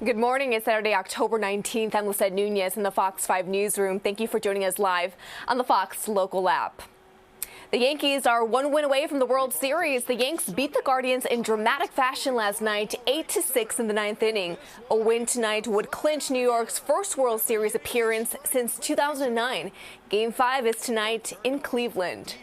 Good morning. It's Saturday, October 19th. I'm Lisette Nunez in the Fox 5 newsroom. Thank you for joining us live on the Fox local app. The Yankees are one win away from the World Series. The Yanks beat the Guardians in dramatic fashion last night, 8-6 in the ninth inning. A win tonight would clinch New York's first World Series appearance since 2009. Game 5 is tonight in Cleveland.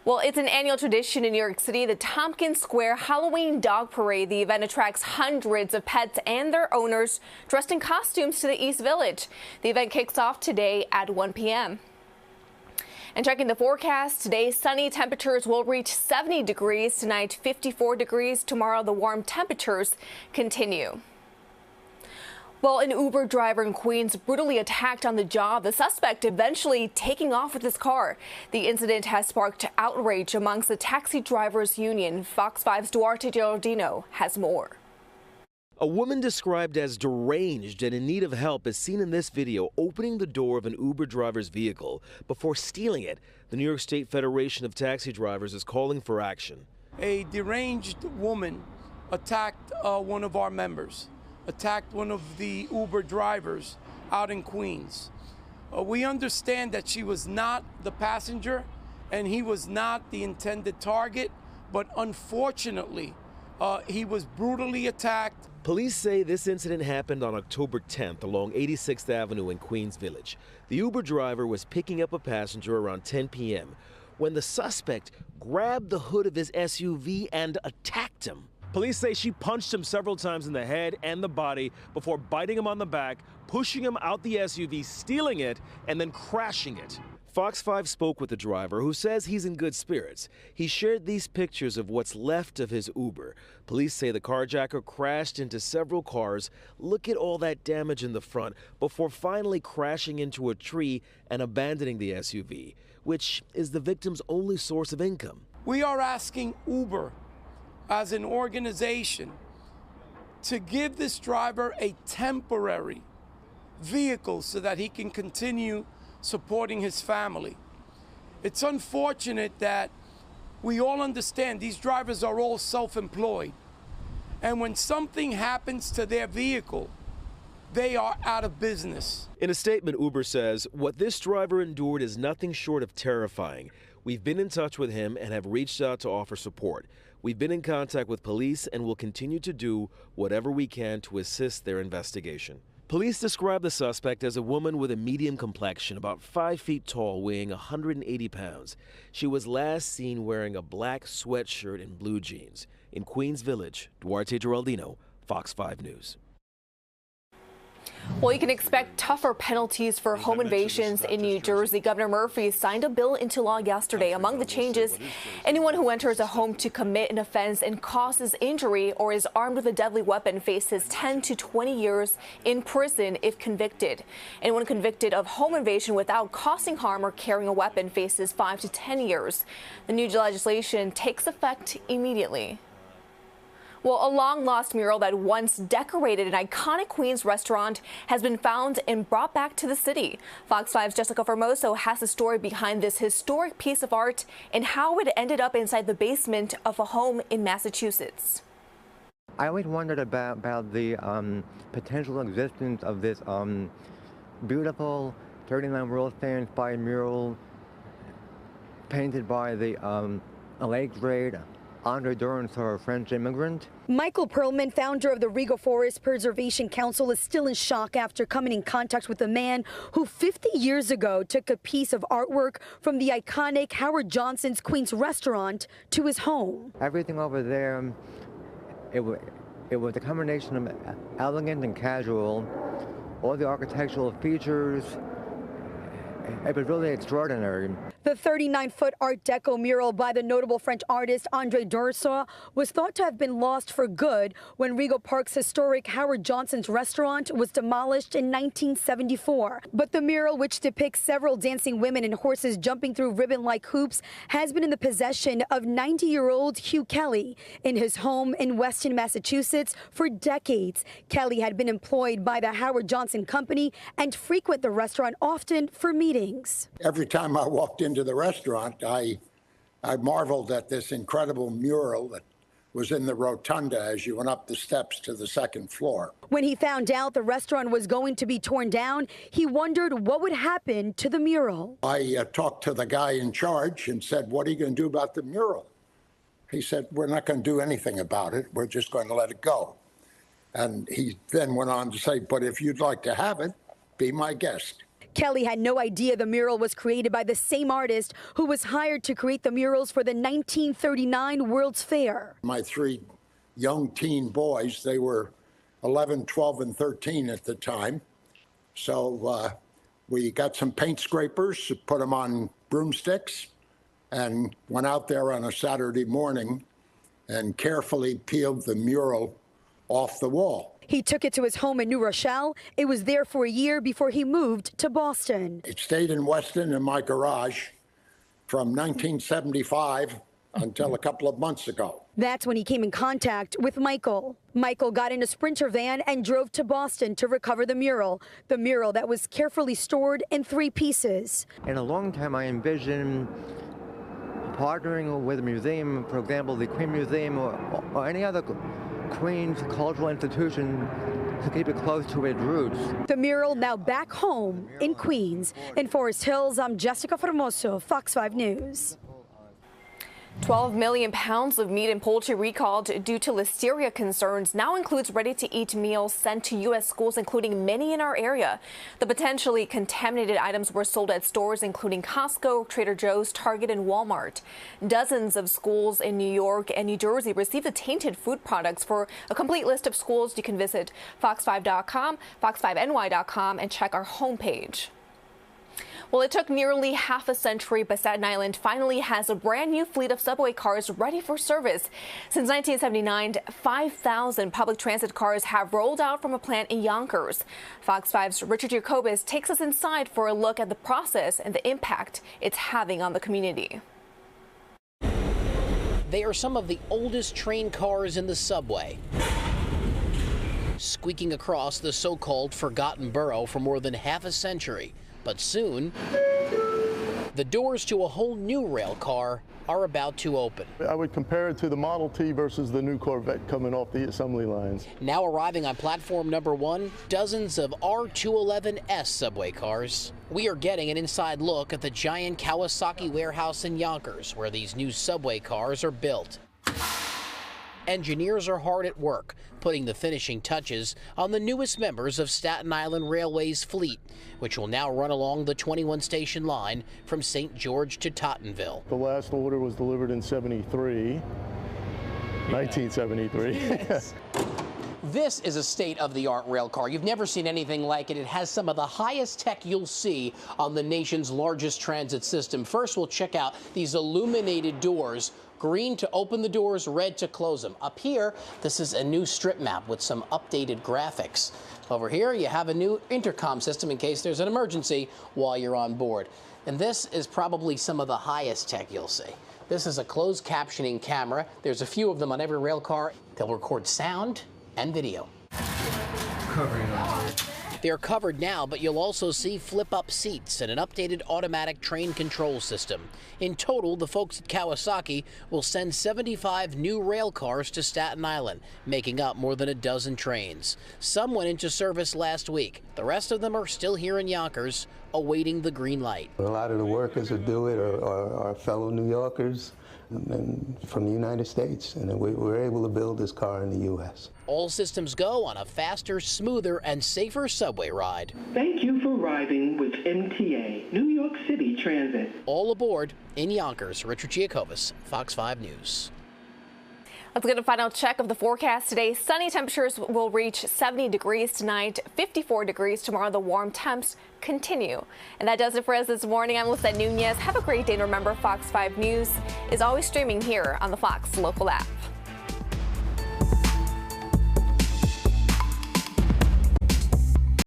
Well, it's an annual tradition in New York City, the Tompkins Square Halloween Dog Parade. The event attracts hundreds of pets and their owners dressed in costumes to the East Village. The event kicks off today at 1 p.m. And checking the forecast, today sunny temperatures will reach 70 degrees. Tonight, 54 degrees. Tomorrow, the warm temperatures continue. Well, an Uber driver in Queens brutally attacked on the job, the suspect eventually taking off with his car. The incident has sparked outrage amongst the taxi drivers union. Fox 5's Duarte Geraldino has more. A woman described as deranged and in need of help is seen in this video opening the door of an Uber driver's vehicle before stealing it. The New York State Federation of Taxi Drivers is calling for action. A deranged woman attacked one of our members. Attacked one of the Uber drivers out in Queens. We understand that she was not the passenger and he was not the intended target, but unfortunately, he was brutally attacked. Police say this incident happened on October 10th along 86th Avenue in Queens Village. The Uber driver was picking up a passenger around 10 p.m. when the suspect grabbed the hood of his SUV and attacked him. Police say she punched him several times in the head and the body before biting him on the back, pushing him out the SUV, stealing it, and then crashing it. Fox 5 spoke with the driver, who says he's in good spirits. He shared these pictures of what's left of his Uber. Police say the carjacker crashed into several cars. Look at all that damage in the front before finally crashing into a tree and abandoning the SUV, which is the victim's only source of income. We are asking Uber as an organization to give this driver a temporary vehicle so that he can continue supporting his family. It's unfortunate that we all understand these drivers are all self-employed, and when something happens to their vehicle, they are out of business. In a statement, Uber says, what this driver endured is nothing short of terrifying. We've been in touch with him and have reached out to offer support. We've been in contact with police and will continue to do whatever we can to assist their investigation. Police describe the suspect as a woman with a medium complexion, about 5 feet tall, weighing 180 pounds. She was last seen wearing a black sweatshirt and blue jeans. In Queens Village, Duarte Geraldino, Fox 5 News. Well, you can expect tougher penalties for home invasions in New Jersey. Governor Murphy signed a bill into law yesterday. Among the changes, anyone who enters a home to commit an offense and causes injury or is armed with a deadly weapon faces 10 to 20 years in prison if convicted. Anyone convicted of home invasion without causing harm or carrying a weapon faces 5 to 10 years. The new legislation takes effect immediately. Well, a long-lost mural that once decorated an iconic Queens restaurant has been found and brought back to the city. Fox 5's Jessica Formoso has the story behind this historic piece of art and how it ended up inside the basement of a home in Massachusetts. I always wondered about the potential existence of this beautiful 39-world-inspired mural painted by the late great Andre Dornsor, a French immigrant. Michael Perlman, founder of the Regal Forest Preservation Council, is still in shock after coming in contact with a man who 50 years ago took a piece of artwork from the iconic Howard Johnson's Queens restaurant to his home. Everything over there, it was a combination of elegant and casual. All the architectural features, it was really extraordinary. The 39-foot Art Deco mural by the notable French artist Andre Dornsor was thought to have been lost for good when Regal Park's historic Howard Johnson's restaurant was demolished in 1974. But the mural, which depicts several dancing women and horses jumping through ribbon-like hoops, has been in the possession of 90-year-old Hugh Kelly in his home in Weston, Massachusetts for decades. Kelly had been employed by the Howard Johnson Company and frequent the restaurant often for meetings. Every time I walked into the restaurant, I marveled at this incredible mural that was in the rotunda as you went up the steps to the second floor. When he found out the restaurant was going to be torn down, he wondered what would happen to the mural. I talked to the guy in charge and said, "What are you going to do about the mural?" He said, "We're not going to do anything about it. We're just going to let it go." And he then went on to say, "But if you'd like to have it, be my guest." Kelly had no idea the mural was created by the same artist who was hired to create the murals for the 1939 World's Fair. My three young teen boys, they were 11, 12, and 13 at the time. So we got some paint scrapers, put them on broomsticks, and went out there on a Saturday morning and carefully peeled the mural off the wall. He took it to his home in New Rochelle. It was there for a year before he moved to Boston. It stayed in Weston in my garage from 1975 until a couple of months ago. That's when he came in contact with Michael. Michael got in a Sprinter van and drove to Boston to recover the mural that was carefully stored in 3 pieces. In a long time, I envisioned partnering with a museum, for example, the Queen Museum or any other Queen's cultural institution, to keep it close to its roots. The mural now back home in Queens. In Forest Hills, I'm Jessica Formoso, Fox 5 News. 12 million pounds of meat and poultry recalled due to listeria concerns now includes ready-to-eat meals sent to U.S. schools, including many in our area. The potentially contaminated items were sold at stores including Costco, Trader Joe's, Target, and Walmart. Dozens of schools in New York and New Jersey received the tainted food products. For a complete list of schools, you can visit fox5.com, fox5ny.com, and check our homepage. Well, it took nearly half a century, but Staten Island finally has a brand new fleet of subway cars ready for service. Since 1979, 5,000 public transit cars have rolled out from a plant in Yonkers. Fox 5's Richard Jacobus takes us inside for a look at the process and the impact it's having on the community. They are some of the oldest train cars in the subway, squeaking across the so-called forgotten borough for more than half a century. But soon, the doors to a whole new rail car are about to open. I would compare it to the Model T versus the new Corvette coming off the assembly lines. Now arriving on platform number 1, dozens of R211S subway cars. We are getting an inside look at the giant Kawasaki warehouse in Yonkers, where these new subway cars are built. Engineers are hard at work, putting the finishing touches on the newest members of Staten Island Railway's fleet, which will now run along the 21-station line from St. George to Tottenville. The last order was delivered in 1973. Yes. This is a state-of-the-art rail car. You've never seen anything like it. It has some of the highest tech you'll see on the nation's largest transit system. First, we'll check out these illuminated doors. Green to open the doors, red to close them. Up here, this is a new strip map with some updated graphics. Over here, you have a new intercom system in case there's an emergency while you're on board. And this is probably some of the highest tech you'll see. This is a closed captioning camera. There's a few of them on every rail car. They'll record sound and video. They're covered now, but you'll also see flip-up seats and an updated automatic train control system. In total, the folks at Kawasaki will send 75 new rail cars to Staten Island, making up more than a dozen trains. Some went into service last week. The rest of them are still here in Yonkers, awaiting the green light. A lot of the workers who do it are fellow New Yorkers and from the United States, and we were able to build this car in the U.S. All systems go on a faster, smoother, and safer subway ride. Thank you for riding with MTA, New York City Transit. All aboard in Yonkers. Richard Jacobus, Fox 5 News. Let's get a final check of the forecast today. Sunny temperatures will reach 70 degrees tonight, 54 degrees tomorrow. The warm temps continue. And that does it for us this morning. I'm Rosanna Nunez. Have a great day. And remember, Fox 5 News is always streaming here on the Fox local app.